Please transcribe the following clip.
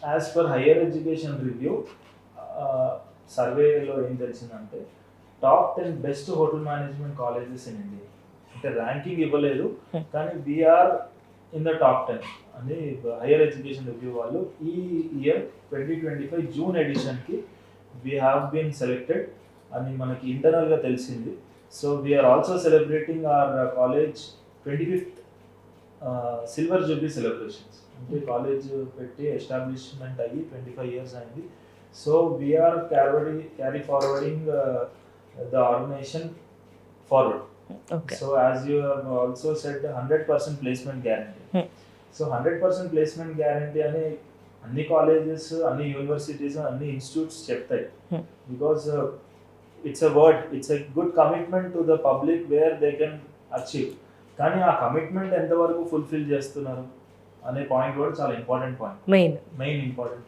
As per higher education review సర్వేలో ఏం తెలిసిందంటే top 10 best hotel management colleges in India, అంటే ర్యాంకింగ్ ఇవ్వలేదు కానీ వీఆర్ ఇన్ ద టాప్ 10 అని హయ్యర్ ఎడ్యుకేషన్ రివ్యూ వాళ్ళు ఈ ఇయర్ 2025 జూన్ ఎడిషన్కి వీ హ్యావ్ బీన్ సెలెక్టెడ్ అని మనకి ఇంటర్నల్గా తెలిసింది. So we are also celebrating our college 25th silver jubilee celebrations, అంటే కాలేజ్ పెట్టి ఎస్టాబ్లిష్మెంట్ అయ్యి 25 years అయింది. So we are carry forwarding the organisation forward. So as you have also said 100% placement guarantee. So 100% placement guarantee అని అన్ని colleges, అన్ని universities, అన్ని institutes చెప్తాయి. Because it's a word, it's a good commitment to the public where they can achieve. కానీ ఆ commitment ఎంతవరకు fulfil చేస్తున్నారు అనే పాయింట్ కూడా చాలా ఇంపార్టెంట్ పాయింట్, మెయిన్ ఇంపార్టెంట్.